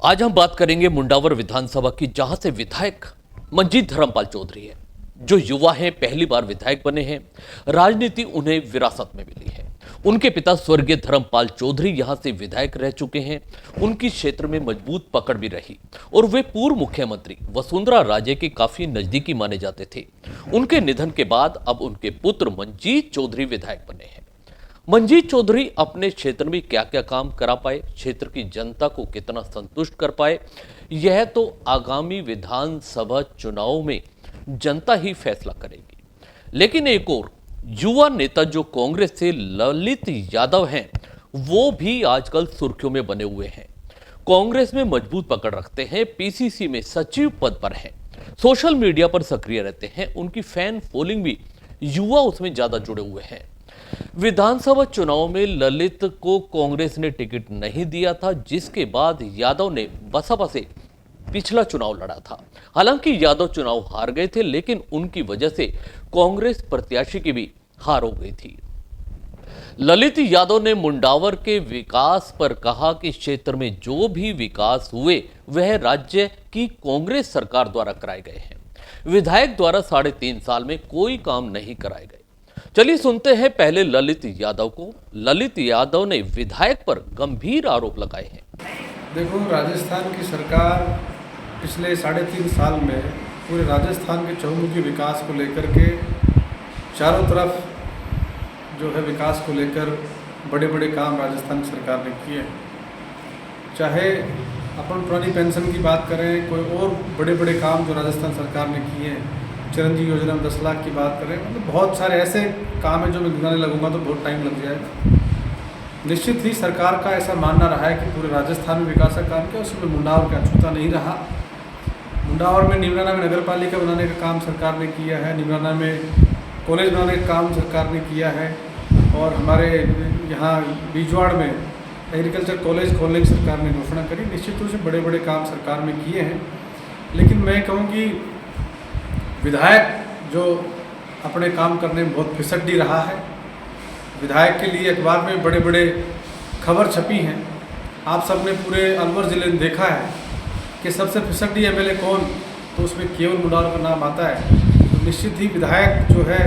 आज हम बात करेंगे मुंडावर विधानसभा की, जहां से विधायक मंजीत धर्मपाल चौधरी है, जो युवा हैं, पहली बार विधायक बने हैं। राजनीति उन्हें विरासत में मिली है। उनके पिता स्वर्गीय धर्मपाल चौधरी यहां से विधायक रह चुके हैं। उनकी क्षेत्र में मजबूत पकड़ भी रही और वे पूर्व मुख्यमंत्री वसुंधरा राजे के काफी नजदीकी माने जाते थे। उनके निधन के बाद अब उनके पुत्र मंजीत चौधरी विधायक बने हैं। मंजीत चौधरी अपने क्षेत्र में क्या क्या काम करा पाए, क्षेत्र की जनता को कितना संतुष्ट कर पाए, यह तो आगामी विधानसभा चुनाव में जनता ही फैसला करेगी। लेकिन एक और युवा नेता जो कांग्रेस से ललित यादव हैं, वो भी आजकल सुर्खियों में बने हुए हैं। कांग्रेस में मजबूत पकड़ रखते हैं, पीसीसी में सचिव पद पर हैं, सोशल मीडिया पर सक्रिय रहते हैं। उनकी फैन फॉलोइंग भी युवा उसमें ज्यादा जुड़े हुए हैं। विधानसभा चुनाव में ललित को कांग्रेस ने टिकट नहीं दिया था, जिसके बाद यादव ने बसपा से पिछला चुनाव लड़ा था। हालांकि यादव चुनाव हार गए थे, लेकिन उनकी वजह से कांग्रेस प्रत्याशी की भी हार हो गई थी। ललित यादव ने मुंडावर के विकास पर कहा कि क्षेत्र में जो भी विकास हुए वह राज्य की कांग्रेस सरकार द्वारा कराए गए हैं। विधायक द्वारा 3.5 साल में कोई काम नहीं कराए गए। चलिए सुनते हैं पहले ललित यादव को। ललित यादव ने विधायक पर गंभीर आरोप लगाए हैं। देखो, राजस्थान की सरकार पिछले 3.5 साल में पूरे राजस्थान के चहुमुखी विकास को लेकर के चारों तरफ जो है विकास को लेकर बड़े बड़े काम राजस्थान की सरकार ने किए हैं। चाहे अपन पुरानी पेंशन की बात करें, कोई और बड़े बड़े काम जो राजस्थान सरकार ने किए हैं, चिरंजीवी योजना में 10 लाख की बात करें, मतलब बहुत सारे ऐसे काम हैं जो मैं गिनाने लगूंगा तो बहुत टाइम लग जाएगा। निश्चित ही सरकार का ऐसा मानना रहा है कि पूरे राजस्थान में विकास का काम किया, उसमें मुंडावर का अछूता नहीं रहा। मुंडावर में नीमराना में नगर पालिका बनाने का काम सरकार ने किया है, नीमराना में कॉलेज बनाने का काम सरकार ने किया है, और हमारे यहाँ बीजवाड़ में एग्रीकल्चर कॉलेज खोलने की सरकार ने घोषणा करी। निश्चित रूप से बड़े बड़े काम सरकार ने किए हैं। लेकिन मैं कहूँ कि विधायक जो अपने काम करने में बहुत फिसड्डी रहा है, विधायक के लिए अखबार में बड़े बड़े खबर छपी हैं। आप सब ने पूरे अलवर ज़िले में देखा है कि सबसे फिसड्डी एमएलए कौन, तो उसमें केवल मुंडावर का नाम आता है। तो निश्चित ही विधायक जो है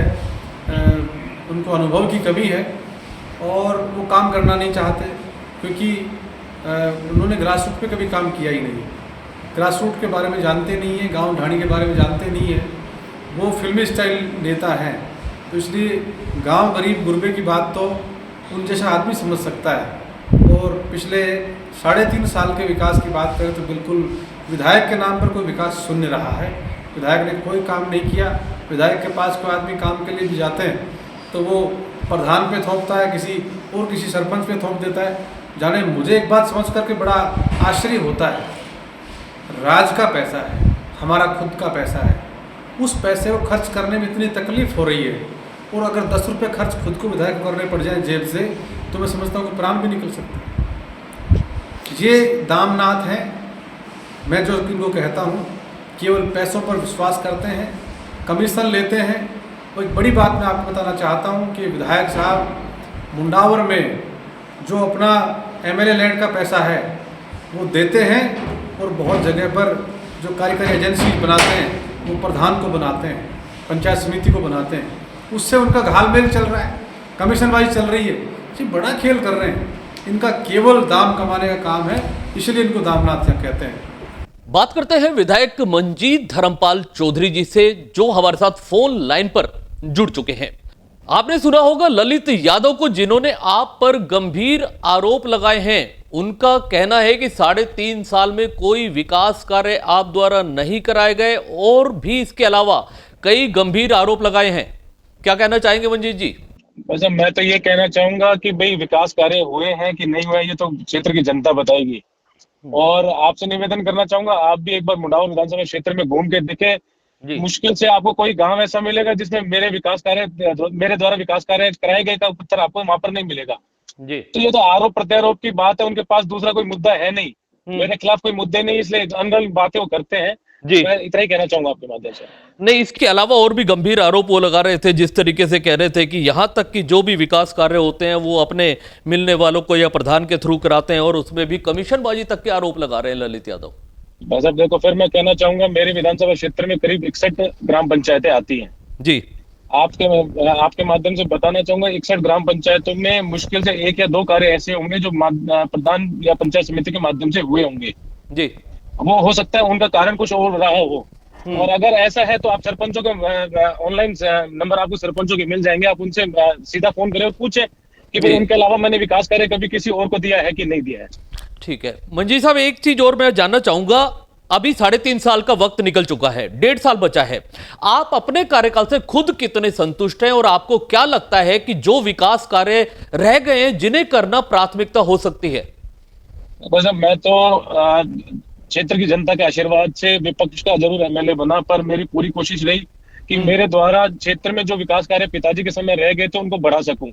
उनको अनुभव की कमी है और वो काम करना नहीं चाहते, क्योंकि उन्होंने ग्रास रूट पे कभी काम किया ही नहीं। ग्रास रूट के बारे में जानते नहीं है, गांव ढाणी के बारे में जानते नहीं है। वो फिल्मी स्टाइल नेता हैं, तो इसलिए गांव गरीब गुरबे की बात तो उन जैसा आदमी समझ सकता है। और पिछले 3.5 साल के विकास की बात करें तो बिल्कुल विधायक के नाम पर कोई विकास शून्य रहा है। विधायक ने कोई काम नहीं किया। विधायक के पास कोई आदमी काम के लिए भी जाते हैं तो वो प्रधान पे थोपता है, किसी सरपंच पे थोप देता है। जाने, मुझे एक बात समझ करके बड़ा आश्चर्य होता है, राज का पैसा है, हमारा खुद का पैसा है, उस पैसे को खर्च करने में इतनी तकलीफ हो रही है, और अगर 10 रुपये खर्च खुद को विधायक करने पड़ जाए जेब से, तो मैं समझता हूँ कि प्राण भी निकल सकते। ये दामनाथ हैं। मैं जो इनको कहता हूँ, केवल पैसों पर विश्वास करते हैं, कमीशन लेते हैं। और एक बड़ी बात मैं आपको बताना चाहता हूँ कि विधायक साहब मुंडावर में जो अपना एमएलए लैंड का पैसा है वो देते हैं, और बहुत जगह पर जो कार्यकारी एजेंसी बनाते हैं वो प्रधान को बनाते हैं, पंचायत समिति को बनाते हैं, उससे उनका घालमेल चल रहा है, कमीशनबाजी चल रही है। ये बड़ा खेल कर रहे हैं। इनका केवल दाम कमाने का काम है, इसलिए इनको दामनाथ कहते हैं। बात करते हैं विधायक मंजीत धर्मपाल चौधरी जी से, जो हमारे साथ फोन लाइन पर जुड़ चुके हैं। आपने सुना होगा ललित यादव को, जिन्होंने आप पर गंभीर आरोप लगाए हैं। उनका कहना है कि 3.5 साल में कोई विकास कार्य आप द्वारा नहीं कराए गए, और भी इसके अलावा कई गंभीर आरोप लगाए हैं। क्या कहना चाहेंगे मंजीत जी? वैसे मैं तो ये कहना चाहूंगा कि भाई विकास कार्य हुए हैं कि नहीं हुए, ये तो क्षेत्र की जनता बताएगी। और आपसे निवेदन करना चाहूंगा, आप भी एक बार मुंडावर विधानसभा क्षेत्र में घूम के देखें। मुश्किल से आपको कोई गांव ऐसा मिलेगा जिसमें मेरे द्वारा विकास कार्य कराए गए का उत्तर आपको वहां पर नहीं मिलेगा जी। तो ये तो आरोप प्रत्यारोप की बात है। उनके पास दूसरा कोई मुद्दा है नहीं, मेरे खिलाफ कोई मुद्दे नहीं, इसलिए अनर्गल बातें वो करते हैं। जी। मैं इतना ही कहना चाहूंगा आपके माध्यम से। नहीं, इसके अलावा और भी गंभीर आरोप वो लगा रहे थे, जिस तरीके से कह रहे थे कि यहां तक कि जो भी विकास कार्य होते हैं वो अपने मिलने वालों को या प्रधान के थ्रू कराते हैं और उसमें भी कमीशनबाजी तक के आरोप लगा रहे हैं ललित यादव। बस अब देखो, फिर मैं कहना चाहूंगा, मेरे विधानसभा क्षेत्र में करीब 61 ग्राम पंचायतें आती हैं। जी आपके माध्यम से बताना चाहूंगा, 61 ग्राम पंचायतों में मुश्किल से 1 या 2 कार्य ऐसे होंगे जो प्रधान या पंचायत समिति के माध्यम से हुए होंगे। जी। वो हो सकता है उनका कारण कुछ और रहा हो, और अगर ऐसा है तो आप सरपंचों के ऑनलाइन नंबर आपको सरपंचों के मिल जाएंगे, आप उनसे सीधा फोन करें और पूछें कि भाई उनके अलावा मैंने विकास कार्य कभी किसी और को दिया है कि नहीं दिया है। ठीक है मंजीत साहब, एक चीज और मैं जानना चाहूंगा, अभी 3.5 साल का वक्त निकल चुका है, 1.5 साल बचा है, आप अपने कार्यकाल से खुद कितने संतुष्ट हैं और आपको क्या लगता है कि जो विकास कार्य रह गए हैं जिन्हें करना प्राथमिकता हो सकती है? बस अब मैं तो क्षेत्र की जनता के आशीर्वाद से विपक्ष का जरूर एमएलए बना, पर मेरी पूरी कोशिश रही कि मेरे द्वारा क्षेत्र में जो विकास कार्य पिताजी के समय रह गए थे उनको बढ़ा सकूं।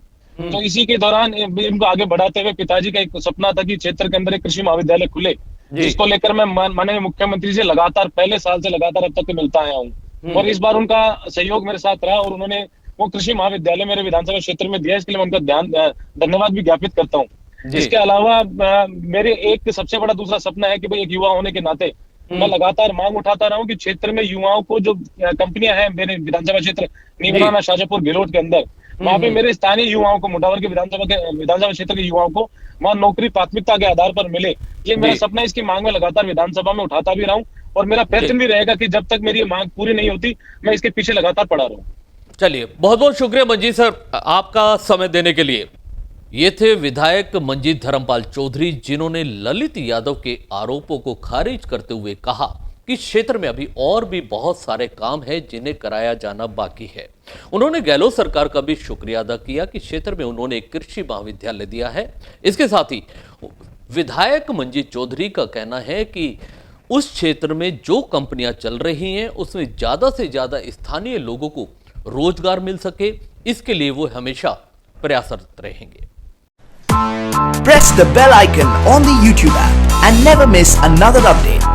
तो इसी के दौरान इनको आगे बढ़ाते हुए पिताजी का एक सपना था कि क्षेत्र के अंदर एक कृषि महाविद्यालय खुले, जिसको लेकर मैं माननीय मुख्यमंत्री से लगातार पहले साल से लगातार अब तक मिलता आया हूँ, और इस बार उनका सहयोग मेरे साथ रहा और उन्होंने वो कृषि महाविद्यालय मेरे विधानसभा क्षेत्र में दिया। इसके लिए मैं उनका धन्यवाद भी ज्ञापित करता हूँ। इसके अलावा मेरे एक सबसे बड़ा दूसरा सपना है कि भाई एक युवा होने के नाते मैं लगातार मांग उठाता रहा हूँ कि क्षेत्र में युवाओं को, जो कंपनियां हैं मेरे विधानसभा क्षेत्र नीमराना, शाजापुर, गिलोट के अंदर, वहां पे मेरे स्थानीय युवाओं को, मुंडावर के विधानसभा क्षेत्र के युवाओं को वहां नौकरी प्राथमिकता के आधार पर मिले। ये मेरा सपना, इसकी मांग में लगातार विधानसभा में उठाता भी रहा हूँ और मेरा प्रयत्न भी रहेगा कि जब तक मेरी मांग पूरी नहीं होती मैं इसके पीछे लगातार पड़ा रहूं। चलिए, बहुत बहुत शुक्रिया मंजीत सर आपका समय देने के लिए। ये थे विधायक मंजीत धर्मपाल चौधरी, जिन्होंने ललित यादव के आरोपों को खारिज करते हुए कहा कि क्षेत्र में अभी और भी बहुत सारे काम हैं जिन्हें कराया जाना बाकी है। उन्होंने गहलोत सरकार का भी शुक्रिया अदा किया कि क्षेत्र में उन्होंने एक कृषि महाविद्यालय दिया है। इसके साथ ही विधायक मंजीत चौधरी का कहना है कि उस क्षेत्र में जो कंपनियां चल रही हैं उसमें ज्यादा से ज्यादा स्थानीय लोगों को रोजगार मिल सके, इसके लिए वो हमेशा प्रयासरत रहेंगे। Press the bell icon on the YouTube app and never miss another update.